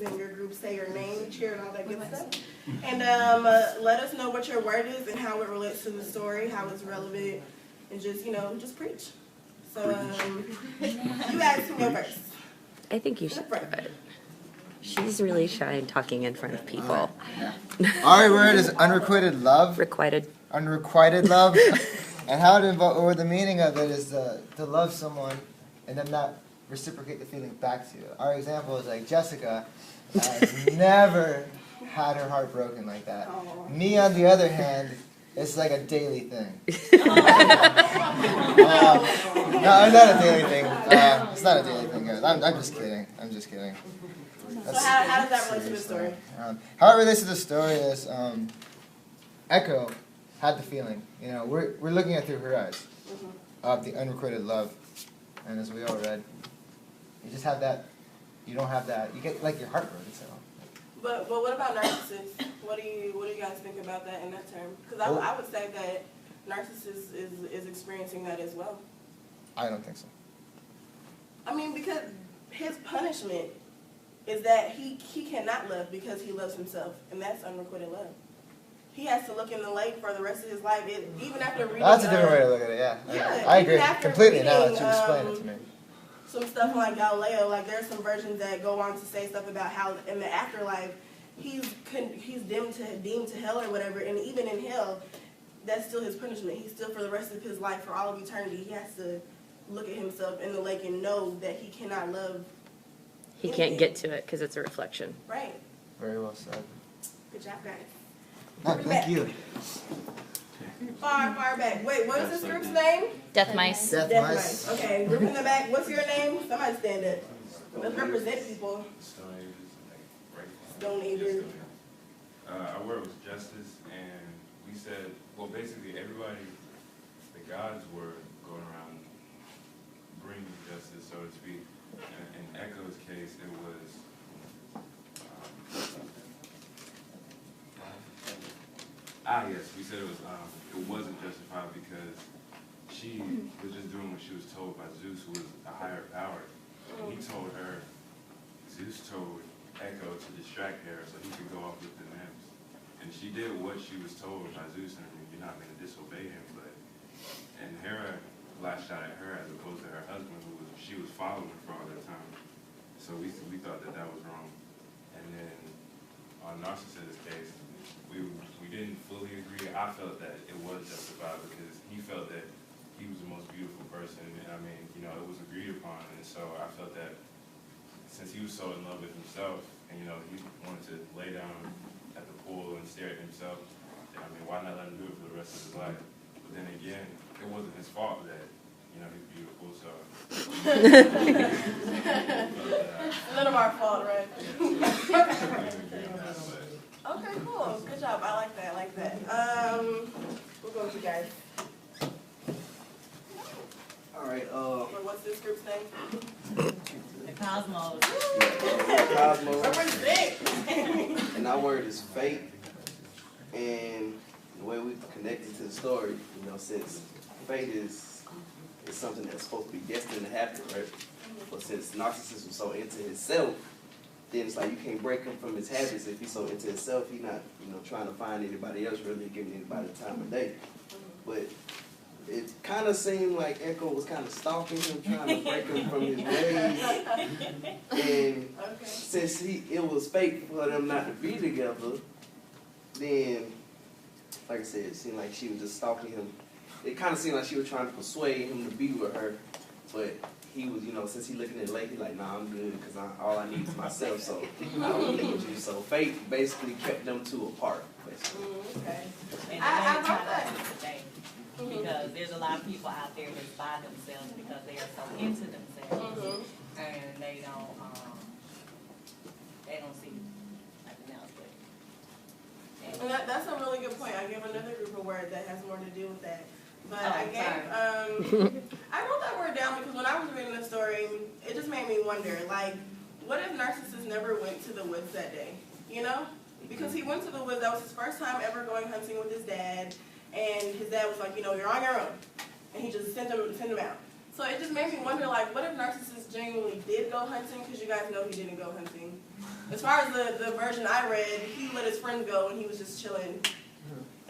in your group say your name, cheer, and all that good stuff. And let us know what your word is and how it relates to the story, how it's relevant, and just, just preach. So you guys can go first. I think you should do it. She's really shy and talking in front of people. Our word is unrequited love. Unrequited love. And how or the meaning of it is to love someone and then not reciprocate the feeling back to you. Our example is like Jessica has never had her heart broken like that. Aww. Me, on the other hand, it's like a daily thing. No, it's not a daily thing. It's not a daily thing, guys. I'm just kidding. I'm just kidding. So how does that relate to the story? How it relates to the story is Echo had the feeling. We're looking at through her eyes of the unrequited love. And as we all read, you just have that, you don't have that, you get like your heart broken. So. But what about Narcissus? What do you guys think about that in that term? Because I would say that Narcissus is experiencing that as well. I don't think so. I mean, because his punishment is that he cannot love because he loves himself, and that's unrequited love. He has to look in the lake for the rest of his life, even after reading. That's a different way to look at it, yeah. I agree completely now that you explain it to me. Some stuff like Galileo, like there's some versions that go on to say stuff about how in the afterlife he's deemed to hell or whatever, and even in hell, that's still his punishment. He's still for the rest of his life, for all of eternity, he has to look at himself in the lake and know that he cannot love. He can't get to it because it's a reflection. Right. Very well said. Good job, guys. Oh, thank you. Far back. Wait, what is this group's name? Death Mice. Death Mice. Okay, group in the back. What's your name? Somebody stand up. Let's represent people. Stone Ages. Our word was justice, and we said, well, basically everybody, the gods were going around bringing justice, so to speak. In Echo's case, it was yes, we said it wasn't justified because she was just doing what she was told by Zeus, who was a higher power. And he told her, Zeus told Echo to distract her so he could go off with the nymphs. And she did what she was told by Zeus, and you're not going to disobey him. And Hera lashed out at her as opposed to her husband, who she was following for all that time. So we thought that was wrong. And then on Narcissus' case, we didn't fully agree. I felt that it was justified because he felt that he was the most beautiful person. And I mean, it was agreed upon. And so I felt that since he was so in love with himself and, he wanted to lay down at the pool and stare at himself, then, I mean, why not let him do it for the rest of his life? But then again, it wasn't his fault that, he's beautiful, so. None of our fault, right? Yeah. Okay, cool. Good job. I like that. We'll go with you guys. All right. What's this group's name? The Cosmos. Cosmos. Represent. And our word is fate. And the way we connected to the story, since fate is something that's supposed to be destined to happen, right? But since Narcissus was so into himself, then it's like you can't break him from his habits. If he's so into himself, he's not, trying to find anybody else, really giving anybody the time of day. But it kind of seemed like Echo was kind of stalking him, trying to break him from his ways. And since it was fake for them not to be together, then, like I said, it seemed like she was just stalking him. It kind of seemed like she was trying to persuade him to be with her, but he was, since he looking at it late, he's like, nah, I'm good, because all I need is myself, so I don't need you. So fate basically kept them two apart, basically. Okay. And I they wrote that. Because there's a lot of people out there that's by themselves because they are so into themselves, and they don't see nothing else. And that's a really good point. I gave another group a word that has more to do with that. But I wrote that word down because when I was reading the story, it just made me wonder, like, what if Narcissus never went to the woods that day? Because he went to the woods, that was his first time ever going hunting with his dad, and his dad was like, you're on your own. And he just sent him out. So it just made me wonder, like, what if Narcissus genuinely did go hunting? Because you guys know he didn't go hunting. As far as the version I read, he let his friends go and he was just chilling.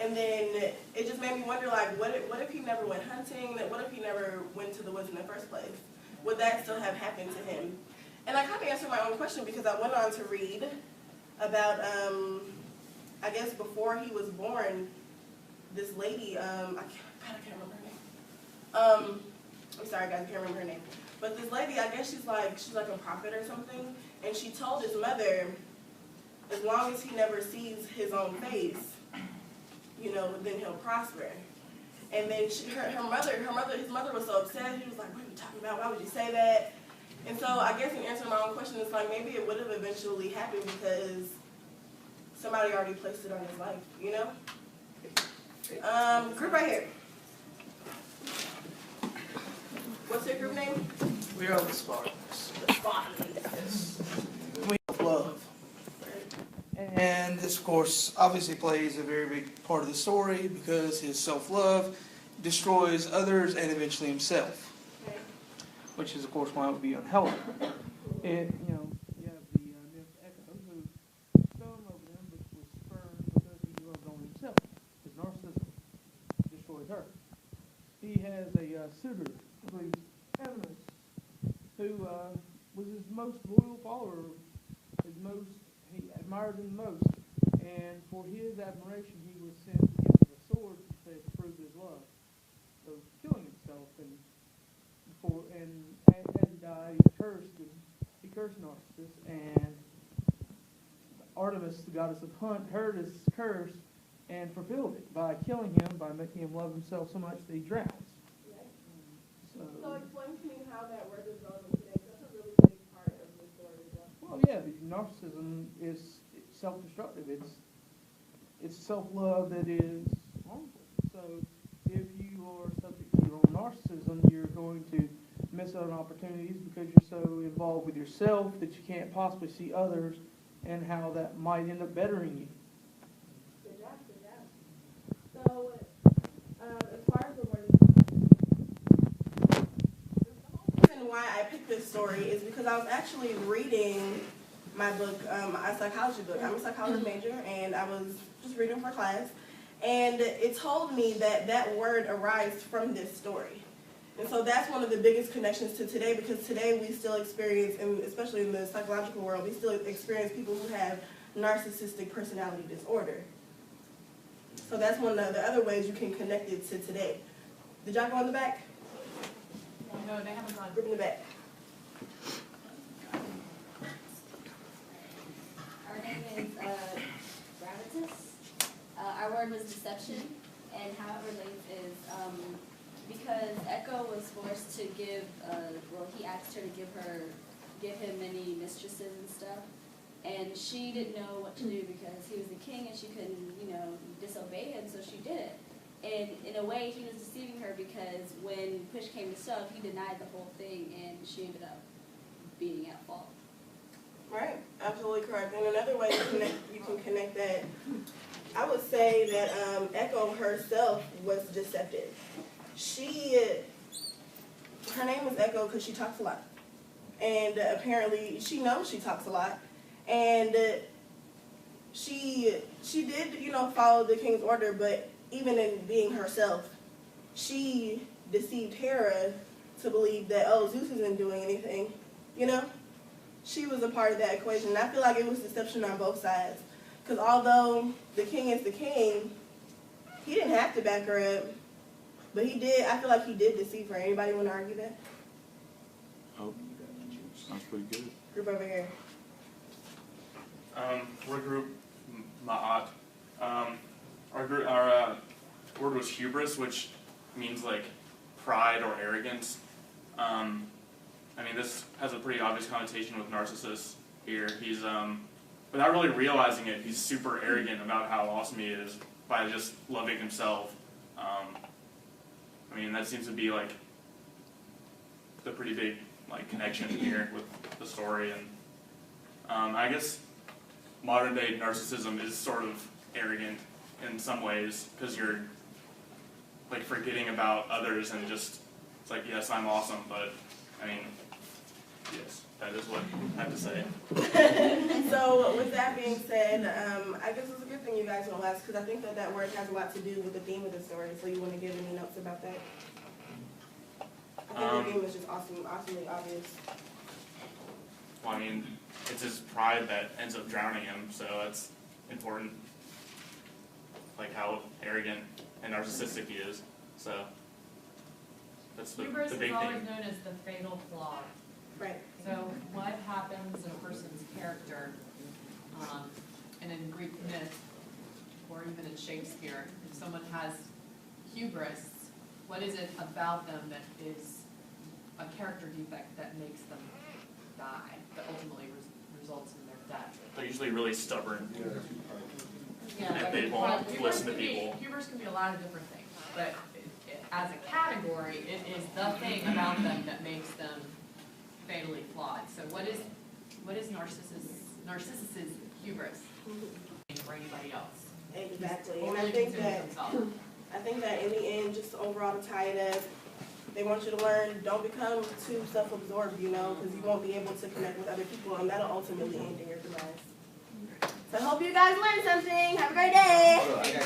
And then it just made me wonder, like, what if he never went hunting? What if he never went to the woods in the first place? Would that still have happened to him? And I kind of answered my own question because I went on to read about, I guess before he was born, this lady, I can't remember her name. I'm sorry guys, I can't remember her name. But this lady, I guess she's like a prophet or something, and she told his mother, as long as he never sees his own face, you know, then he'll prosper. And then his mother was so upset. He was like, what are you talking about? Why would you say that? And so I guess in answering my own question, it's like maybe it would have eventually happened because somebody already placed it on his life, you know? Group right here. What's your group name? We are the Spartans. The Spartans. Yes. We have love. And this, of course, obviously plays a very big part of the story because his self-love destroys others and eventually himself, which is, of course, why it would be unhealthy. You have the nymph Echo who stone over them, but was spurned because he loved only himself. His narcissism destroys her. He has a suitor, I believe, Eminus, who was his most loyal follower, he admired him most, and for his admiration he was sent the gift of a sword to prove his love, so killing himself, and as he died he cursed Narcissus, and Artemis, the goddess of hunt, heard his curse and fulfilled it by killing him, by making him love himself so much that he drowns. So explain to me how that word is relevant today. That's a really big part of the story. Well, yeah, narcissism is self-destructive. It's self-love that is harmful. So if you are subject to your own narcissism, you're going to miss out on opportunities because you're so involved with yourself that you can't possibly see others and how that might end up bettering you. Good job, good job. So, as far as the word, the reason why I picked this story is because I was actually reading my book, a psychology book. I'm a psychology major, and I was just reading for class, and it told me that that word arises from this story. And so that's one of the biggest connections to today, because today we still experience, and especially in the psychological world, we still experience people who have narcissistic personality disorder. So that's one of the other ways you can connect it to today. Did y'all go in the back? No, they haven't gone. Group in the back. Our name is gravitas. Our word was deception, and how it relates is because Echo was forced to give, he asked her to give him many mistresses and stuff, and she didn't know what to do because he was the king and she couldn't, disobey him, so she did it. And in a way, he was deceiving her because when push came to shove, he denied the whole thing, and she ended up being at fault. Right, absolutely correct. And another way you can connect that, I would say that Echo herself was deceptive. Her name was Echo because she talks a lot. And apparently she knows she talks a lot. And she did, follow the king's order, but even in being herself, she deceived Hera to believe that, Zeus isn't doing anything, She was a part of that equation. And I feel like it was deception on both sides. Because although the king is the king, he didn't have to back her up. But he did, I feel like he did deceive her. Anybody want to argue that? Oh, sounds pretty good. Group over here. We're group Ma'at. Our word was hubris, which means like pride or arrogance. This has a pretty obvious connotation with Narcissus here. He's, without really realizing it, he's super arrogant about how awesome he is by just loving himself. That seems to be like the pretty big connection here with the story, and I guess modern day narcissism is sort of arrogant in some ways because you're forgetting about others and just it's like, yes, I'm awesome, but, I mean, yes, that is what I have to say. So with that being said, I guess it's a good thing you guys don't last, because I think that that word has a lot to do with the theme of the story. So you want to give any notes about that? I think the theme is just awesomely obvious. Well, I mean, it's his pride that ends up drowning him, so that's important. Like how arrogant and narcissistic he is, so that's the Hubris big is always thing. known as the fatal flaw. Right. So what happens in a person's character, and in Greek myth, or even in Shakespeare, if someone has hubris, what is it about them that is a character defect that makes them die, that ultimately results in their death? They're usually really stubborn. Yeah, And they won't listen to people. Hubris can be a lot of different things, but as a category, it is the thing about them that makes them fatally flawed. So what is Narcissus's hubris for anybody else? Exactly. He's And only considering himself. I think that in the end, just overall to tie it up, they want you to learn, don't become too self-absorbed, because you won't be able to connect with other people, and that'll ultimately end in your demise. So I hope you guys learned something. Have a great day.